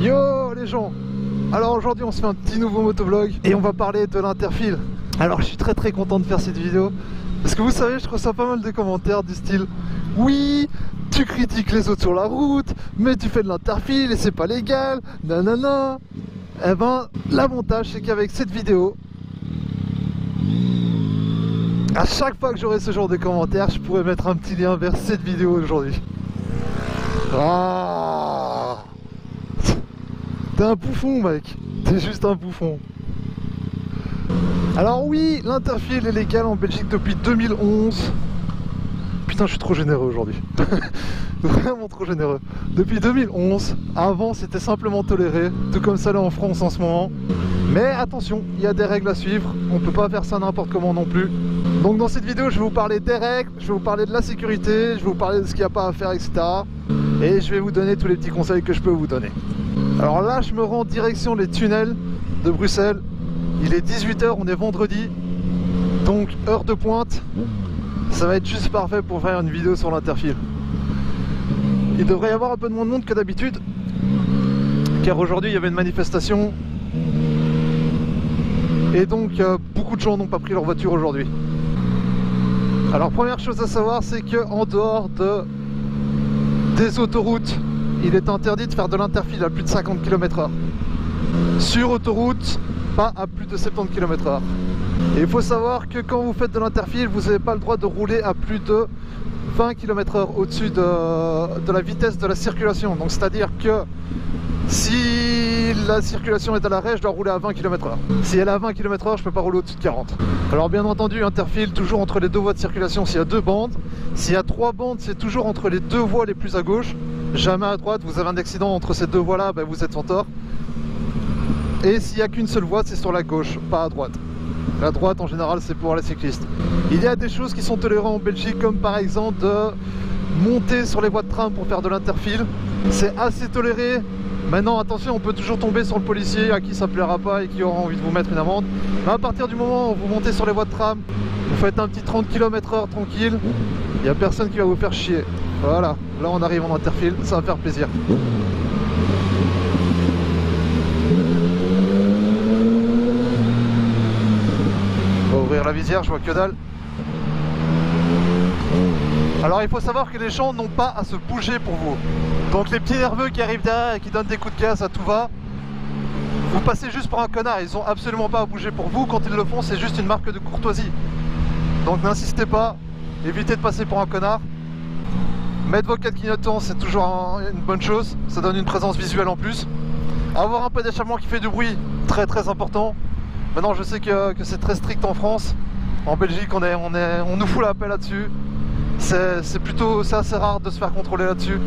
Yo les gens. Alors aujourd'hui on se fait un petit nouveau motovlog et on va parler de l'interfile. Alors je suis très content de faire cette vidéo parce que vous savez, je reçois pas mal de commentaires du style oui, tu critiques les autres sur la route, mais tu fais de l'interfile et c'est pas légal, nanana. Eh ben l'avantage c'est qu'avec cette vidéo, à chaque fois que j'aurai ce genre de commentaires, je pourrais mettre un petit lien vers cette vidéo d'aujourd'hui. Ah, t'es un bouffon mec, t'es juste un bouffon. Alors oui, l'interfile est légal en Belgique depuis 2011. Putain, je suis trop généreux aujourd'hui. Vraiment trop généreux. Depuis 2011, avant c'était simplement toléré, tout comme ça là en France en ce moment. Mais attention, il y a des règles à suivre, on peut pas faire ça n'importe comment non plus. Donc dans cette vidéo, je vais vous parler des règles, je vais vous parler de la sécurité, je vais vous parler de ce qu'il n'y a pas à faire, etc. Et je vais vous donner tous les petits conseils que je peux vous donner. Alors là, je me rends en direction des tunnels de Bruxelles. Il est 18 h, on est vendredi, donc heure de pointe. Ça va être juste parfait pour faire une vidéo sur l'interfile. Il devrait y avoir un peu de moins de monde que d'habitude, car aujourd'hui il y avait une manifestation. Et donc beaucoup de gens n'ont pas pris leur voiture aujourd'hui. Alors première chose à savoir, c'est que en dehors des autoroutes, il est interdit de faire de l'interfile à plus de 50 km/h. Sur autoroute, pas à plus de 70 km/h. Et il faut savoir que quand vous faites de l'interfile, vous n'avez pas le droit de rouler à plus de 20 km/h au-dessus de la vitesse de la circulation. Donc c'est-à-dire que si la circulation est à l'arrêt, je dois rouler à 20 km/h. Si elle est à 20 km/h, je peux pas rouler au-dessus de 40. Alors bien entendu, interfile toujours entre les deux voies de circulation s'il y a deux bandes. S'il y a trois bandes, c'est toujours entre les deux voies les plus à gauche. Jamais à droite. Vous avez un accident entre ces deux voies-là, ben vous êtes en tort. Et s'il n'y a qu'une seule voie, c'est sur la gauche, pas à droite. La droite en général c'est pour les cyclistes. Il y a des choses qui sont tolérées en Belgique, comme par exemple de monter sur les voies de tram pour faire de l'interfile. C'est assez toléré. Maintenant attention, on peut toujours tomber sur le policier à qui ça plaira pas et qui aura envie de vous mettre une amende. Mais à partir du moment où vous montez sur les voies de tram, vous faites un petit 30 km/h tranquille, il n'y a personne qui va vous faire chier. Voilà, là on arrive en interfile, ça va faire plaisir. Ouvrir la visière, je vois que dalle. Alors il faut savoir que les gens n'ont pas à se bouger pour vous. Donc les petits nerveux qui arrivent derrière et qui donnent des coups de casse à tout va, vous passez juste pour un connard. Ils ont absolument pas à bouger pour vous. Quand ils le font, c'est juste une marque de courtoisie. Donc n'insistez pas, évitez de passer pour un connard. Mettre vos quatre clignotants, c'est toujours une bonne chose. Ça donne une présence visuelle en plus. Avoir un peu d'échappement qui fait du bruit, très important. Maintenant je sais que c'est très strict en France. En Belgique on nous fout la paix là-dessus. C'est assez rare de se faire contrôler là-dessus.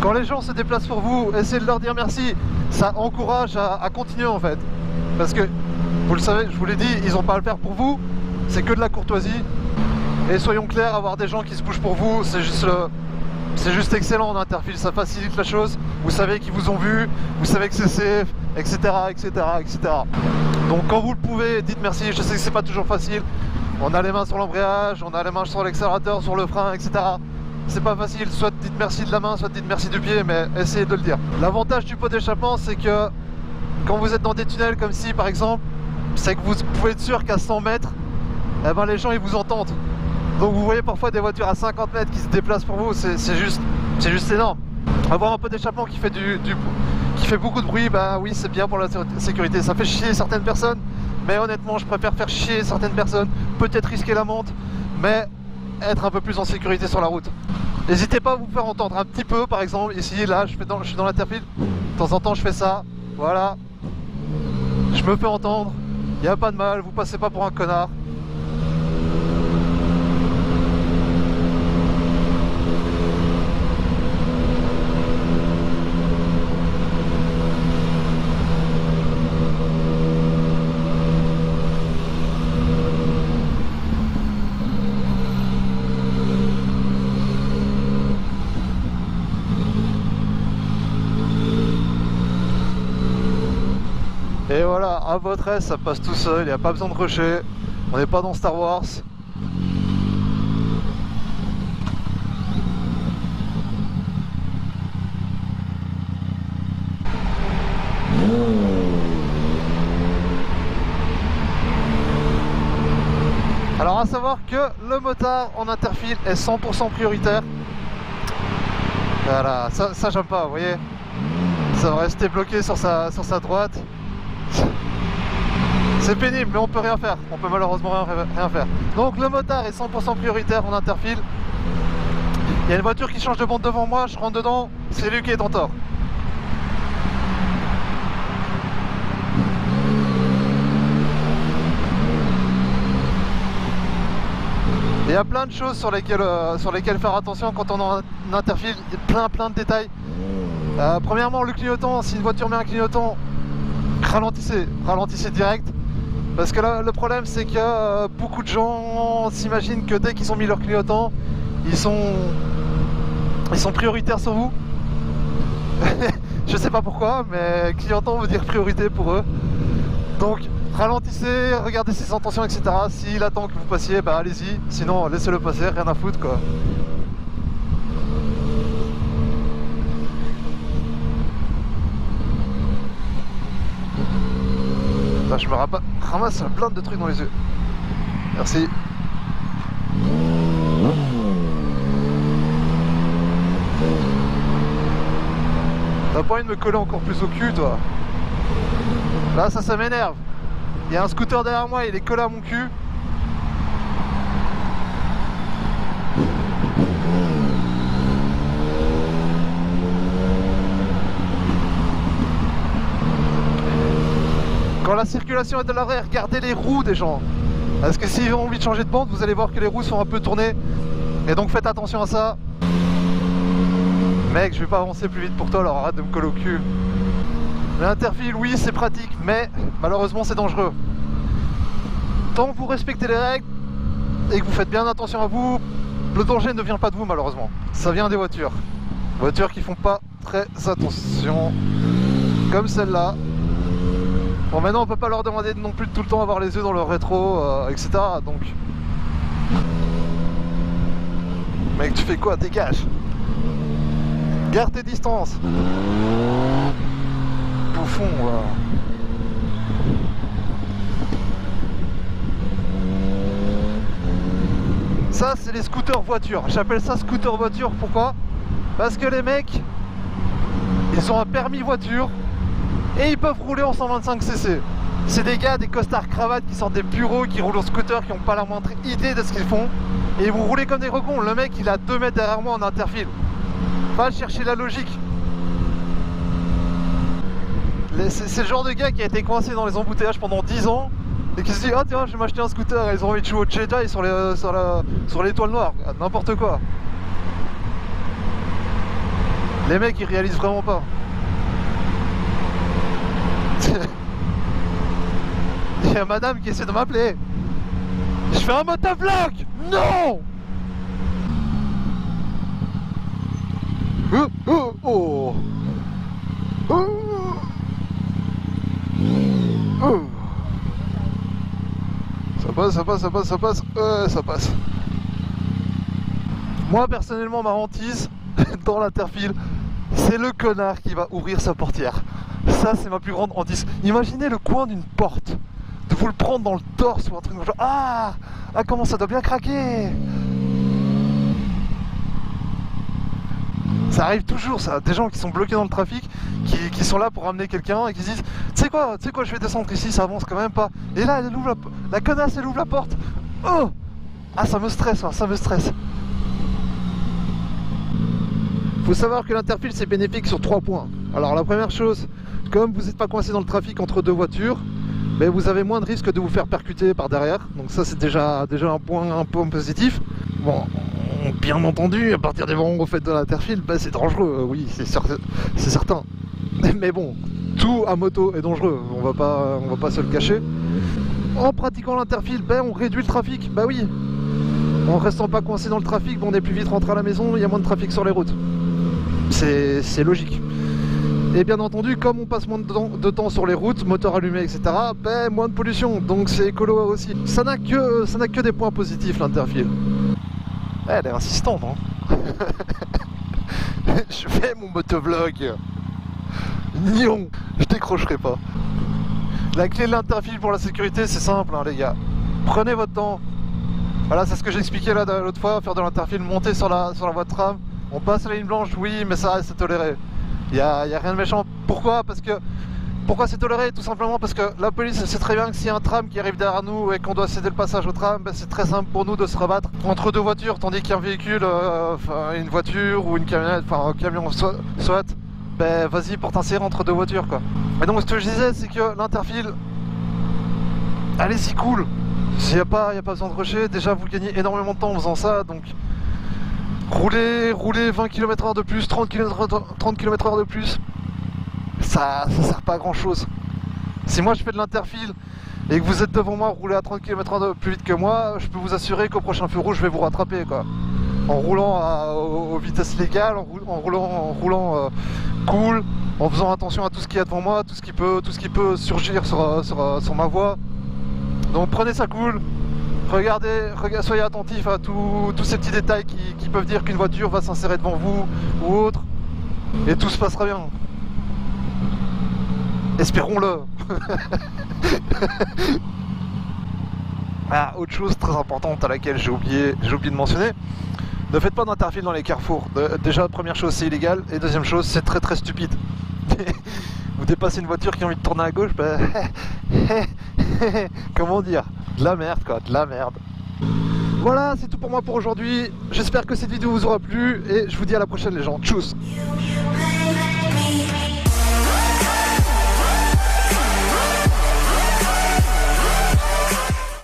Quand les gens se déplacent pour vous, essayez de leur dire merci. Ça encourage à continuer en fait. Parce que, vous le savez, je vous l'ai dit, ils n'ont pas à le faire pour vous. C'est que de la courtoisie. Et soyons clairs, avoir des gens qui se bougent pour vous, c'est juste excellent en interfile, ça facilite la chose. Vous savez qu'ils vous ont vu, vous savez que c'est safe, etc. Donc quand vous le pouvez, dites merci. Je sais que c'est pas toujours facile. On a les mains sur l'embrayage, on a les mains sur l'accélérateur, sur le frein, etc. C'est pas facile, soit dites merci de la main, soit dites merci du pied, mais essayez de le dire. L'avantage du pot d'échappement, c'est que quand vous êtes dans des tunnels comme ci par exemple, c'est que vous pouvez être sûr qu'à 100 mètres, eh ben, les gens ils vous entendent. Donc vous voyez parfois des voitures à 50 mètres qui se déplacent pour vous, c'est juste énorme. Avoir un peu d'échappement qui fait beaucoup de bruit, bah oui c'est bien pour la sécurité. Ça fait chier certaines personnes, mais honnêtement je préfère faire chier certaines personnes, peut-être risquer l'amende, mais être un peu plus en sécurité sur la route. N'hésitez pas à vous faire entendre un petit peu, par exemple ici, là je suis dans l'interfile, de temps en temps je fais ça, voilà. Je me fais entendre, il n'y a pas de mal, vous passez pas pour un connard. Et voilà, à votre aise, ça passe tout seul, il n'y a pas besoin de rusher, on n'est pas dans Star Wars. à savoir que le motard en interfile est 100% prioritaire. Voilà, ça j'aime pas, vous voyez. Ça va rester bloqué sur sa droite. C'est pénible, mais on peut rien faire. On peut malheureusement rien faire. Donc le motard est 100% prioritaire en interfile. Il y a une voiture qui change de bande devant moi, je rentre dedans, c'est lui qui est en tort. Il y a plein de choses sur lesquelles faire attention quand on est en interfile, plein de détails. Premièrement, le clignotant, si une voiture met un clignotant, ralentissez direct. Parce que là, le problème c'est que beaucoup de gens s'imaginent que dès qu'ils ont mis leur clignotant, ils sont prioritaires sur vous. Je sais pas pourquoi, mais clignotant veut dire priorité pour eux. Donc ralentissez, regardez ses intentions, etc. S'il attend que vous passiez, bah allez-y. Sinon laissez-le passer, rien à foutre quoi. Là, je me ramasse plein de trucs dans les yeux. Merci. T'as pas envie de me coller encore plus au cul, toi? Là, ça m'énerve. Il y a un scooter derrière moi, il est collé à mon cul. Quand la circulation est de l'arrêt, regardez les roues des gens. Parce que s'ils ont envie de changer de bande, vous allez voir que les roues sont un peu tournées. Et donc faites attention à ça. Mec, je vais pas avancer plus vite pour toi, alors arrête de me coller au cul. L'interfile, oui, c'est pratique, mais malheureusement c'est dangereux. Tant que vous respectez les règles et que vous faites bien attention à vous, le danger ne vient pas de vous malheureusement. Ça vient des voitures. Voitures qui font pas très attention. Comme celle-là. Bon, maintenant on peut pas leur demander non plus de tout le temps avoir les yeux dans le rétro, etc. Donc... Mec, tu fais quoi? Dégage! Garde tes distances! Bouffon, voilà. Ça, c'est les scooters voitures. J'appelle ça scooter voiture, pourquoi? Parce que les mecs, ils ont un permis voiture et ils peuvent rouler en 125cc. C'est des gars, des costards cravates qui sortent des bureaux, qui roulent au scooter, qui n'ont pas la moindre idée de ce qu'ils font. Et ils vont rouler comme des recons. Le mec, il a 2 mètres derrière moi en interfile. Va chercher la logique. C'est le genre de gars qui a été coincé dans les embouteillages pendant 10 ans et qui se dit: ah tiens, je vais m'acheter un scooter. Et ils ont envie de jouer au Jedi sur l'étoile noire. N'importe quoi. Les mecs, ils réalisent vraiment pas. Il y a madame qui essaie de m'appeler. Je fais un motovlog. Non. Oh. Ça passe. Ça passe. Moi personnellement, ma hantise dans l'interfile, c'est le connard qui va ouvrir sa portière. Ça, c'est ma plus grande hantise. Imaginez le coin d'une porte, de vous le prendre dans le torse ou un truc comme ça. Ah, comment ça doit bien craquer. Ça arrive toujours, ça. Des gens qui sont bloqués dans le trafic, qui sont là pour ramener quelqu'un et qui se disent: tu sais quoi, je vais descendre ici, ça avance quand même pas. Et là, elle ouvre la connasse, elle ouvre la porte. Oh, ah, ça me stresse, ça me stresse. Faut savoir que l'interfile, c'est bénéfique sur 3 points. Alors la première chose, comme vous n'êtes pas coincé dans le trafic entre 2 voitures, mais vous avez moins de risque de vous faire percuter par derrière. Donc ça, c'est déjà un point positif. Bon, bien entendu, à partir du moment où vous faites de l'interfile, bah, c'est dangereux, oui, c'est certain. Mais bon, tout à moto est dangereux, on va pas se le cacher. En pratiquant l'interfile, ben, on réduit le trafic, bah oui. En restant pas coincé dans le trafic, on est plus vite rentré à la maison, il y a moins de trafic sur les routes. C'est logique. Et bien entendu, comme on passe moins de temps sur les routes, moteur allumé, etc., ben, moins de pollution, donc c'est écolo aussi. Ça n'a que des points positifs, l'interfile. Elle est insistante, hein. Je fais mon motovlog. Non, je décrocherai pas. La clé de l'interfile pour la sécurité, c'est simple, hein, les gars. Prenez votre temps, Voilà, c'est ce que j'expliquais là l'autre fois, faire de l'interfile, monter sur la voie de tram. On passe la ligne blanche, oui, mais ça reste toléré. Y a rien de méchant. Pourquoi? Pourquoi c'est toléré? Tout simplement parce que la police sait très bien que s'il y a un tram qui arrive derrière nous et qu'on doit céder le passage au tram, ben c'est très simple pour nous de se rabattre entre deux voitures, tandis qu'un véhicule, une voiture ou une camionnette, enfin un camion soit, ben vas-y pour t'insérer entre deux voitures quoi. Et donc ce que je disais, c'est que l'interfile, allez-y cool. S'il n'y a pas besoin de rusher, déjà vous gagnez énormément de temps en faisant ça, donc rouler 20 km/h de plus, 30 km/h de plus, ça sert pas à grand chose. Si moi je fais de l'interfile et que vous êtes devant moi, rouler à 30 km/h de plus vite que moi, je peux vous assurer qu'au prochain feu rouge je vais vous rattraper quoi. En roulant aux vitesses légales, en roulant cool, en faisant attention à tout ce qu'il y a devant moi, tout ce qui peut surgir sur ma voie. Donc prenez ça cool, regardez, soyez attentifs à tous ces petits détails qui peuvent dire qu'une voiture va s'insérer devant vous ou autre, et tout se passera bien. Espérons-le. Ah, autre chose très importante à laquelle j'ai oublié de mentionner, ne faites pas d'interfile dans les carrefours. Déjà, première chose, c'est illégal, et deuxième chose, c'est très très stupide. Vous dépassez une voiture qui a envie de tourner à gauche, ben... comment dire? De la merde quoi, de la merde. Voilà, c'est tout pour moi pour aujourd'hui. J'espère que cette vidéo vous aura plu, et je vous dis à la prochaine les gens. Tchuss.